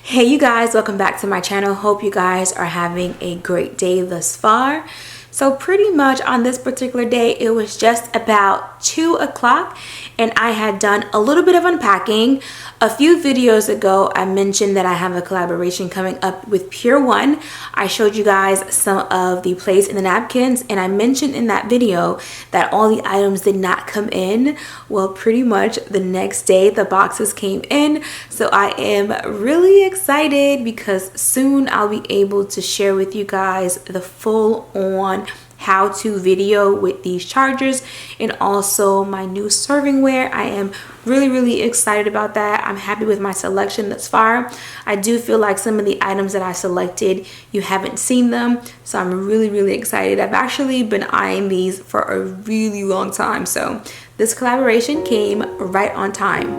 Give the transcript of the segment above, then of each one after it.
Hey you guys, welcome back to my channel. Hope you guys are having a great day thus far. So pretty much on this particular day, it was just about 2 o'clock and I had done a little bit of unpacking. A few videos ago, I mentioned that I have a collaboration coming up with Pure One. I showed you guys some of the plates and the napkins, and I mentioned in that video that all the items did not come in. Well, pretty much the next day, the boxes came in. So I am really excited because soon I'll be able to share with you guys the full on how-to video with these chargers and also my new servingware. I am really excited about that. I'm happy with my selection thus far. I do feel like some of the items that I selected, you haven't seen them, so I'm really excited. I've actually been eyeing these for a really long time, so this collaboration came right on time.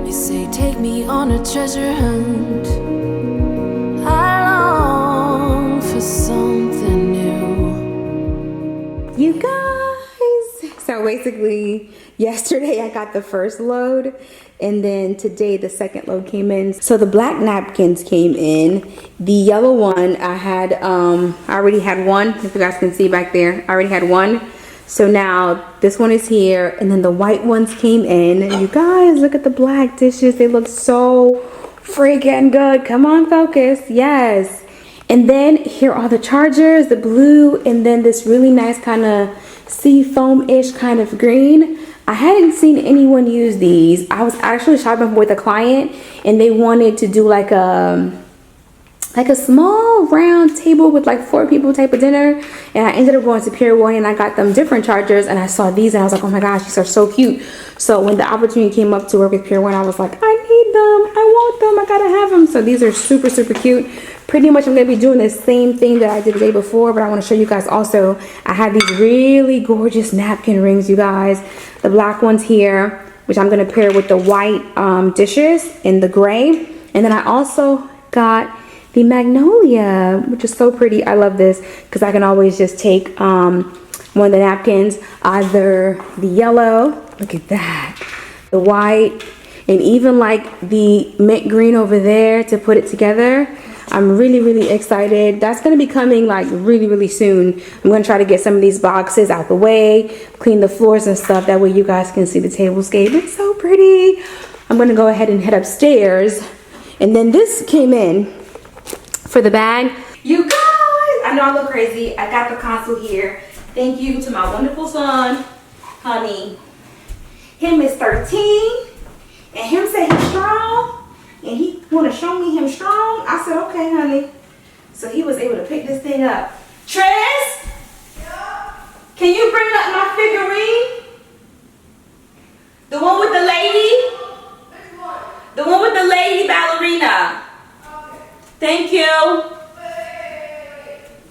You say take me on a treasure hunt. I long for something new. You guys, so basically yesterday I got the first load and then today the second load came in. So the black napkins came in. The yellow one I had, I already had one. If you guys can see back there, I already had one. So now this one is here and then the white ones came in. And you guys, look at the black dishes. They look so freaking good. Come on, focus. Yes. And then here are the chargers, the blue, and then this really nice kind of sea foam-ish kind of green. I hadn't seen anyone use these. I was actually shopping with a client and they wanted to do like a small round table with like 4 people type of dinner, and I ended up going to Pure One and I got them different chargers, and I saw these and I was like, oh my gosh, these are so cute. So when the opportunity came up to work with Pure One, I was like, I need them, I want them, I gotta have them. So these are super cute. Pretty much I'm gonna be doing the same thing that I did the day before, but I want to show you guys also, I have these really gorgeous napkin rings, you guys. The black ones here, which I'm gonna pair with the white dishes in the gray, and then I also got the magnolia, which is so pretty. I love this because I can always just take one of the napkins, either the yellow, look at that, the white, and even like the mint green over there to put it together. I'm really excited. That's going to be coming like really soon. I'm going to try to get some of these boxes out the way, clean the floors and stuff. That way you guys can see the tablescape. It's so pretty. I'm going to go ahead and head upstairs. And then this came in for the bag. You guys, I know I look crazy. I got the console here. Thank you to my wonderful son, honey. Him is 13, and him said he's strong, and he want to show me him strong. I said, okay, honey. So he was able to pick this thing up. Tris, yeah. Can you bring up my figurine? The one with the lady? Which one? The one with the lady ballerina. Thank you.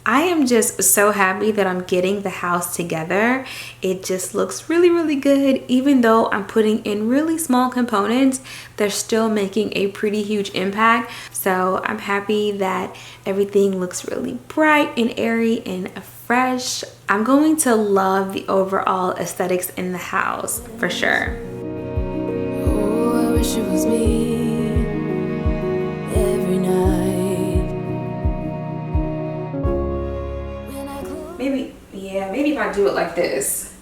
I am just so happy that I'm getting the house together. It just looks really good. Even though I'm putting in really small components, they're still making a pretty huge impact. So I'm happy that everything looks really bright and airy and fresh. I'm going to love the overall aesthetics in the house for sure. Oh, I wish it was me every night. Maybe if I do it like this,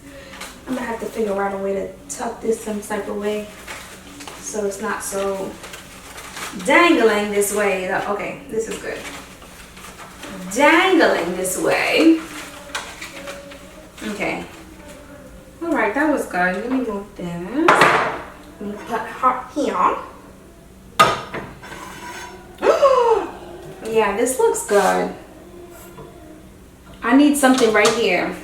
I'm gonna have to figure out a way to tuck this some type of way so it's not so dangling this way. Okay, this is good. Dangling this way. Okay. All right, that was good. Let me move this. Let me put her here. Yeah, this looks good. I need something right here.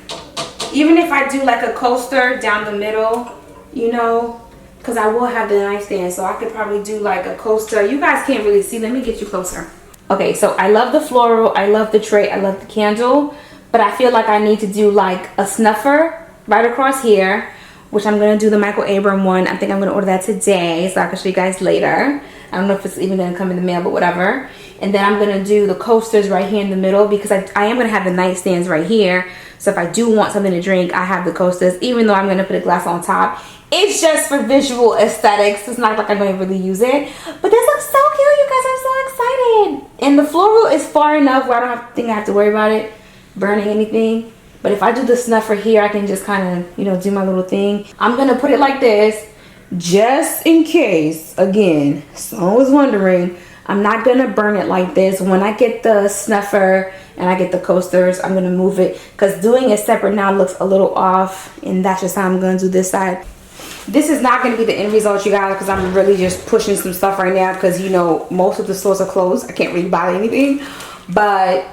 Even if I do like a coaster down the middle, you know, because I will have the nightstand, so I could probably do like a coaster. You guys can't really see. Let me get you closer. Okay, so I love the floral, I love the tray, I love the candle, but I feel like I need to do like a snuffer right across here, which I'm gonna do the Michael Abram one. I think I'm gonna order that today, so I can show you guys later. I don't know if it's even gonna come in the mail, but whatever. And then I'm gonna do the coasters right here in the middle because I am gonna have the nightstands right here. So if I do want something to drink, I have the coasters, even though I'm gonna put a glass on top It's just for visual aesthetics. It's not like I'm gonna really use it. But this looks so cute, you guys. I'm so excited. And the floral is far enough where I don't have to worry about it burning anything. But if I do the snuffer here, I can just kind of, you know, do my little thing. I'm gonna put it like this, just in case. Again, someone was wondering, I'm not gonna burn it like this. When I get the snuffer and I get the coasters, I'm gonna move it, because doing it separate now looks a little off, and that's just how I'm gonna do this side. This is not gonna be the end result, you guys, because I'm really just pushing some stuff right now, because you know most of the stores are closed. I can't really buy anything. But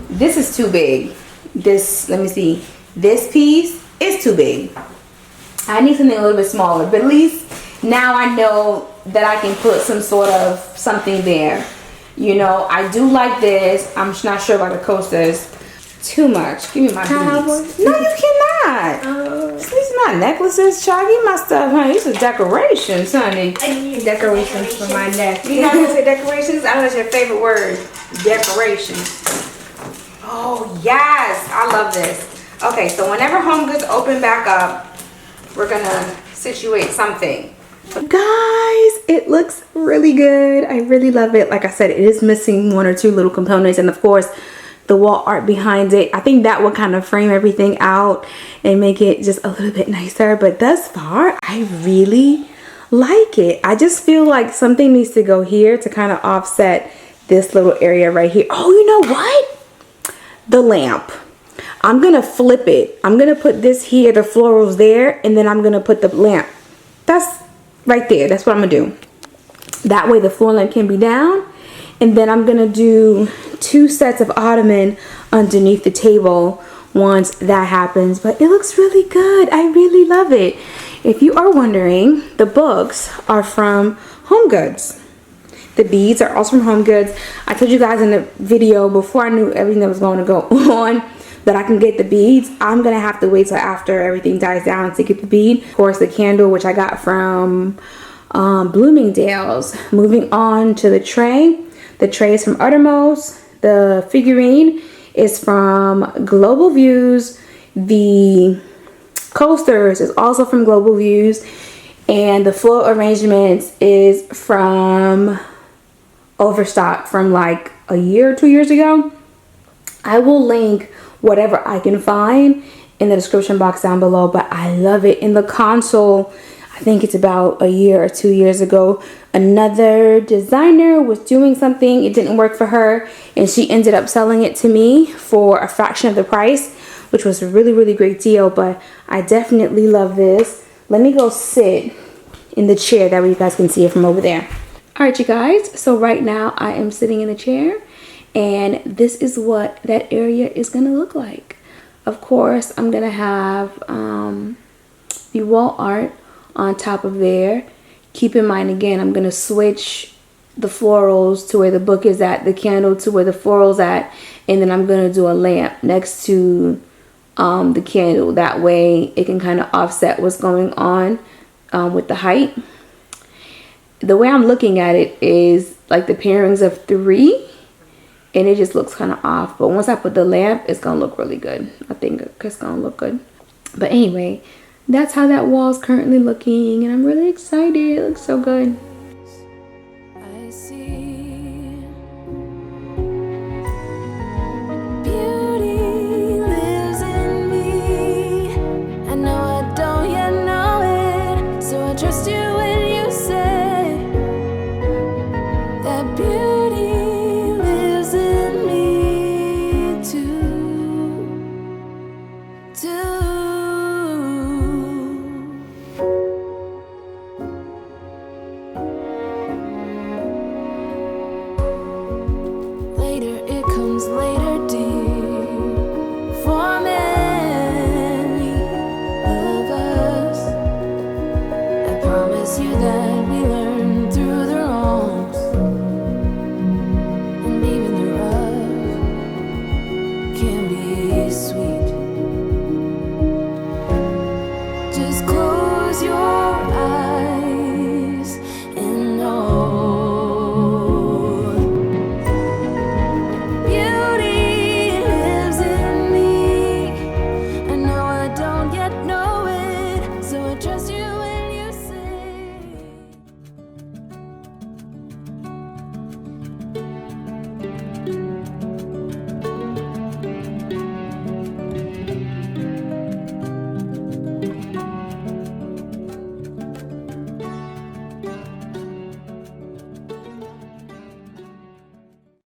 this is too big. This, let me see, this piece is too big. I need something a little bit smaller, but at least now I know that I can put some sort of something there. You know, I do like this. I'm not sure about the coasters. Too much. Give me my beads. No, you cannot. These are not necklaces, child. Give me my stuff, honey. These are decorations, honey. I need decorations for my neck. You know what I say, decorations? I know that's your favorite word. Decorations. Oh, yes. I love this. Okay, so whenever HomeGoods open back up, we're going to situate something. Guys, it looks really good. I really love it. Like I said, it is missing one or two little components, and of course the wall art behind it. I think that will kind of frame everything out and make it just a little bit nicer. But thus far, I really like it. I just feel like something needs to go here to kind of offset this little area right here. Oh, you know what? The lamp. I'm gonna flip it. I'm gonna put this here, the florals there, and then I'm gonna put the lamp. That's right there. That's what I'm gonna do. That way the floor lamp can be down, and then I'm gonna do 2 sets of ottoman underneath the table once that happens. But it looks really good. I really love it. If you are wondering, the books are from HomeGoods. The beads are also from HomeGoods. I told you guys in the video before I knew everything that was going to go on that I can get the beads. I'm gonna have to wait till after everything dies down to get the bead. Of course, the candle, which I got from Bloomingdale's. Moving on to the tray. The tray is from UTTERMOST. The figurine is from Global Views. The coasters is also from Global Views. And the floral arrangements is from Overstock from like a year or 2 years ago. I will link whatever I can find in the description box down below, but I love it. In the console, I think it's about a year or 2 years ago, another designer was doing something. It didn't work for her, and she ended up selling it to me for a fraction of the price, which was a really, really great deal. But I definitely love this. Let me go sit in the chair, that way you guys can see it from over there. All right, you guys, so right now I am sitting in the chair, and this is what that area is gonna look like. Of course, I'm gonna have the wall art on top of there. Keep in mind, again, I'm gonna switch the florals to where the book is at, the candle to where the florals at, and then I'm gonna do a lamp next to the candle. That way it can kind of offset what's going on with the height. The way I'm looking at it is like the pairings of 3, and it just looks kind of off. But once I put the lamp, it's gonna look really good. I think it's gonna look good. But anyway, that's how that wall is currently looking, and I'm really excited. It looks so good.